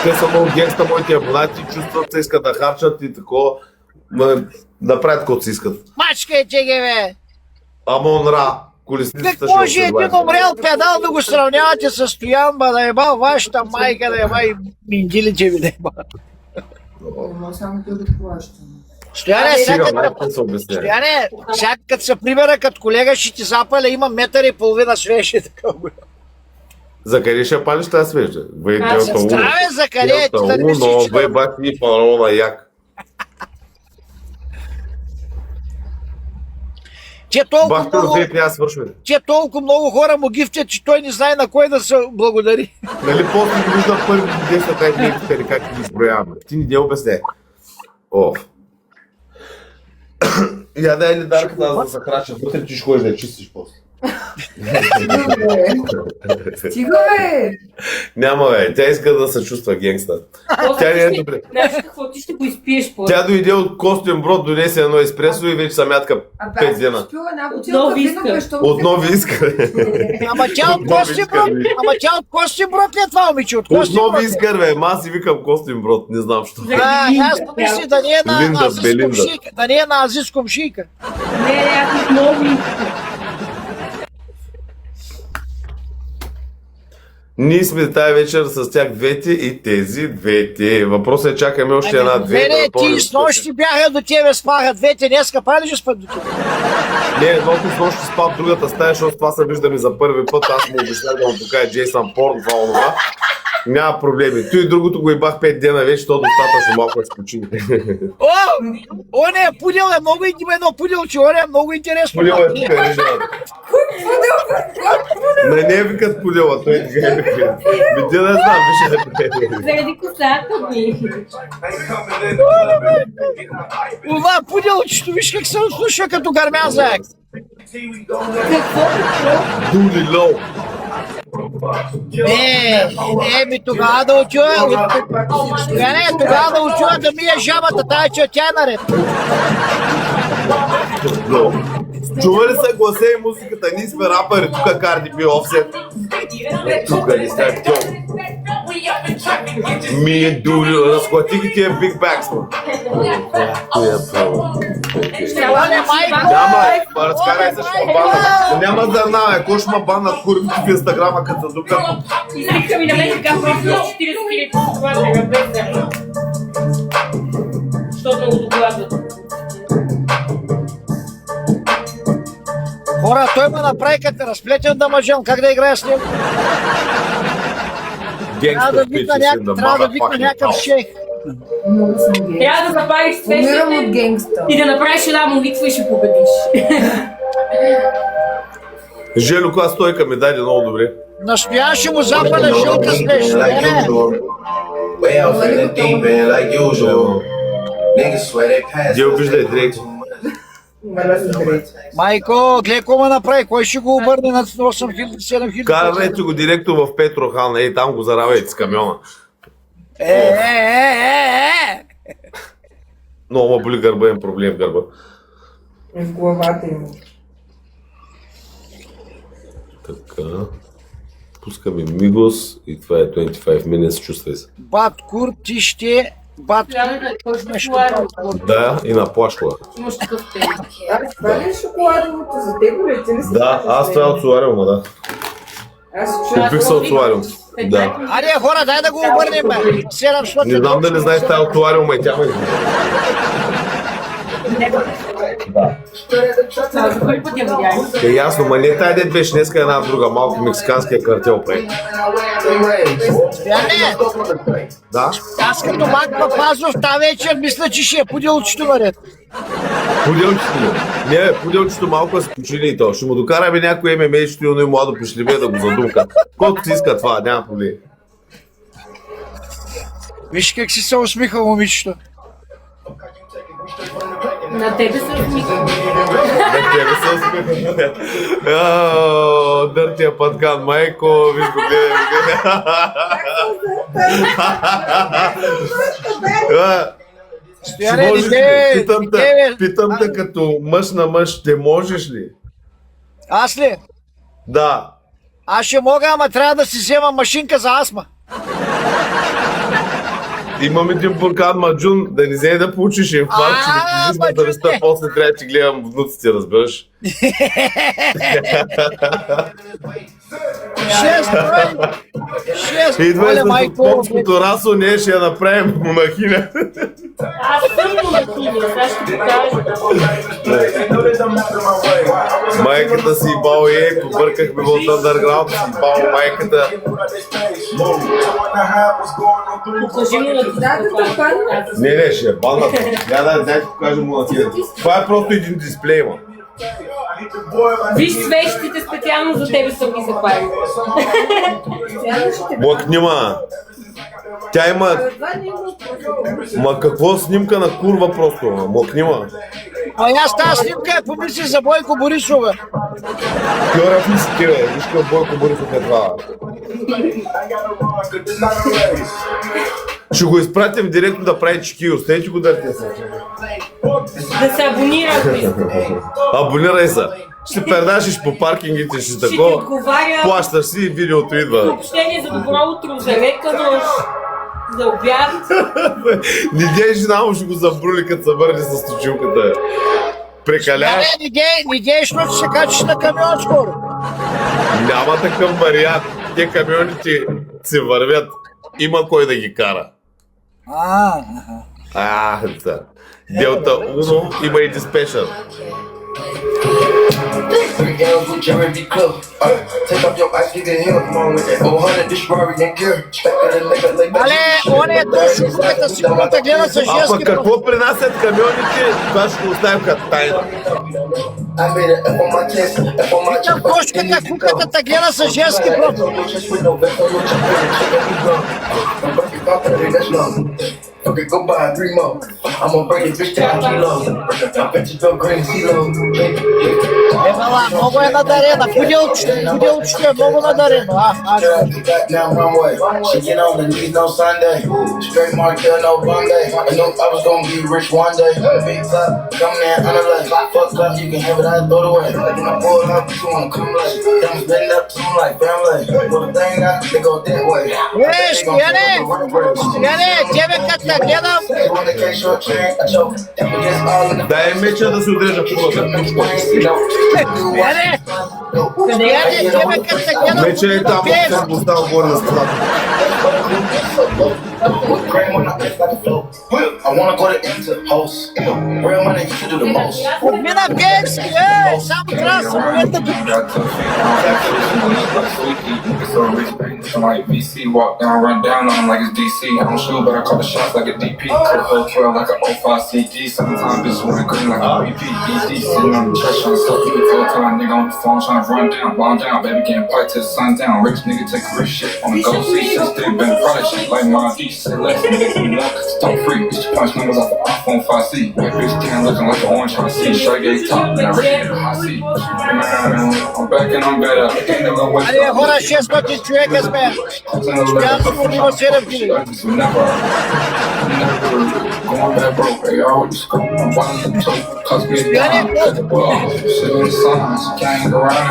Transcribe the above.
Те са много генгста, моите абонати чувстват, се искат да харчат и такова. Да правят каквото си искат. Мачкайте ги, бе! Амон Ра, колесницата Как може един умрял педал да го сравнявате с Стоян, ба да еба вашата майка, да еба и миндилите ви да еба? Само той да плаща. Стояне, Стояне, сега като се примера като колега ще ти запаля, има метър и половина свеше така го. за къде ще палиш тази свежда? Здраве, за къде? Но бе бах ни парола як. Те толкова много хора му гифтят, че той не знае на кой да се благодари. Нали после ги вижда първи 10 дни, как ги изброяваме. Ти не обясняй. Я дай ли дарката аз да се крача вътре, ти ще ходиш да я чистиш после. Стига, бе! Няма, бе. Тя иска да се чувства генгста. Тя не е добре. Знаеш какво, ти ще го изпиеш после. Тя дойде от Костюмброд, донесе едно еспресо и вече съм ядка 5 дена. Отново иска. Ама тя от Костюмброд ли е това, момиче? Отново иска, бе. Аз си викам Костюмброд, не знам що. Аз помисли да не е на Азис комшийка. Не, аз отново иска. Ние сме тази вечер с тях двете и тези двете. Въпросът е чакаме още една-две. Не, ти с нощи бяха до тебе, спаха двете, днеска пали ли спят до тебе? Не, едното с нощи спа в другата стая, защото това се виждаме за първи път. Аз му обяснях да му покажа Джейсън Порн, това. Няма проблеми. Той и другото го ебах 5 дена вече, то достатъчно малко е спочини. Он е пудил, много има едно пуделче, он е много интересно. Пудел е тук, не е викат пудела, той е така. Биде да знам, виж. Заради косата ми. Това пуделчето, виж как се слуша като гърмян заек. Дули лоу. Тогава да отива, тогава да отива да мие жабата, тая че тя е наред. Чува ли се гласа и музиката? Ние сме рапъри, тук Карди Би Офсет. Тук ли сте тъл? Ми дули, разхвати ги тия Big Bags, ма. Няма, разкарай се, ще ма бана. Няма зърна, бе, кой ще ма бана курвите в инстаграма, като дука. Изрика ми на мен така просто 40 000 последвателя без зърна. Защото много докладват. Хора, той ме направи като разплетен да мъжен, как да играя с него? Трябва да викна някакъв шейх. Трябва да запалиш свещите и да направиш една молитва и ще победиш. Желю, коя стойка ми даде много добре. Настоян ще му запаля жълта свеща. Дел виждай Дрейк. Майко, гледай какво ме направи, кой ще го обърне на 8000-7000? Карайте го директно в Петрохан, ей там го заравайте с камиона. Много ма боли гърба, им проблем в гърба. В главата им. Така. Пускаме Мигос и това е 25 minutes, чувствай се. Баткур, ти ще... Да, и на плашкова. Имаш такъв тен. Това ли е шоколадовото за теб, ли? Ти не си Да, аз това е от солариума, да. Купих се от солариум. Да. Аре, хора, дай да го обърнем, бе. 700. Не знам дали знаеш тази от солариума и тя ме. Е ясно, ма не тази дет беше днеска една друга, малко мексиканския картел прави. Да? Аз като Мак Папазов тази вечер мисля, че ще е пуделчето наред. Пуделчето ли? Не, пуделчето малко е спочили и то. Ще му докараме някой ММА-чето и оно и младо пишливе да го задумка. Колко си иска това, няма проблем. Виж как си се усмиха, момичето. На тебе се усмихам. На тебе се усмихам. Дъртия пъткан, майко, виж го гледай. Питам те като мъж на мъж, ще можеш ли? Аз ли? Да. Аз ще мога, ама трябва да си взема машинка за астма. Имам един буркан маджун, да не взе да получиш инфаркт, че да ти излиза да ръста, после трябва да ти гледам внуците, разбираш? Идва с попското расо, ние ще я направим монахиня. Аз съм монахиня, сега ще ти кажа. Майката си бал и побъркахме в Underground, си бал майката. Покажи му на ти. Не, ще е банда. Да, дай ти покажа монахиня. Това е просто един дисплей, ма. Виж свещите специално за тебе съм ги запалили. Млъкнима. Тя има... Ма какво снимка на курва просто, млъкнима. Аз тази снимка я помислих за Бойко Борисова. Кьорав ли си ти, бе? Виж къв Бойко Борисов е това. Ще го изпратим директно да прави чекио. Снете го да те се. Да се абонира, ако искате. Абонирай се. Ще пердашиш по паркингите, ще Ще ти такова. отговаря Плащаш си и видеото идва. съобщение за добро утро, за лека нощ, за обяд. Не дей жена му, ще го забрули, като се върне с точилката. Прекаляш. Не дей, защото ще качиш на камион скоро. Няма такъв вариант. Те камионите се вървят. Има кой да ги кара. Делта Уно има и диспешър. Але, он е точно куката си, куката гледа с А пък женски какво принасят камионите, това ще го оставим като тайна. Там кошката, куката гледа с женски профил. Okay, go buy 3 more. I'm gonna break it bitch down kilos. I bet you go green kilo. Мала, много е надарена, пуделчето е много надарено. Now runway. She get on the knees, no Sunday. Straight Markel, no Bombay. I knew I was gonna be rich one day. Big club, come there, underlay. Fuck up, you can have it, I throw it away. When I pull up, you wanna come late. Them spend up soon like family. Put a thing out, they go that way. Стояне, тебе като гледам, Дай меча да се отрежа по курата. Меча е там, от остава горе на стената. Отмина пенски, само трябва да се момента тук. Like VC, walk down, run down on him like it's DC. I don't shoot, but I call the shots like a DP. Cook 12 like a 05 CD. Sometimes bitch wanna green like a BP. ED sitting on the trash on the stuff. You can tell time nigga on the phone trying to run down, bomb down. Baby getting piped to the sun down. Rich nigga take rich shit on the go. C16 been product shit like my D. Say less nigga you want cause it's don't free. Bitch punch numbers off the iPhone 5C. That bitch tan looking like an orange trying to see. Straight gate top, and I ready to hot seat. I'm back and I'm better. Ain't no way. Але хора 600 човека сме. Спрямо му има 7 хиляди. Going back broke, they always go. I'm buying the tote, cause me a dime. Shit in the signs, gang around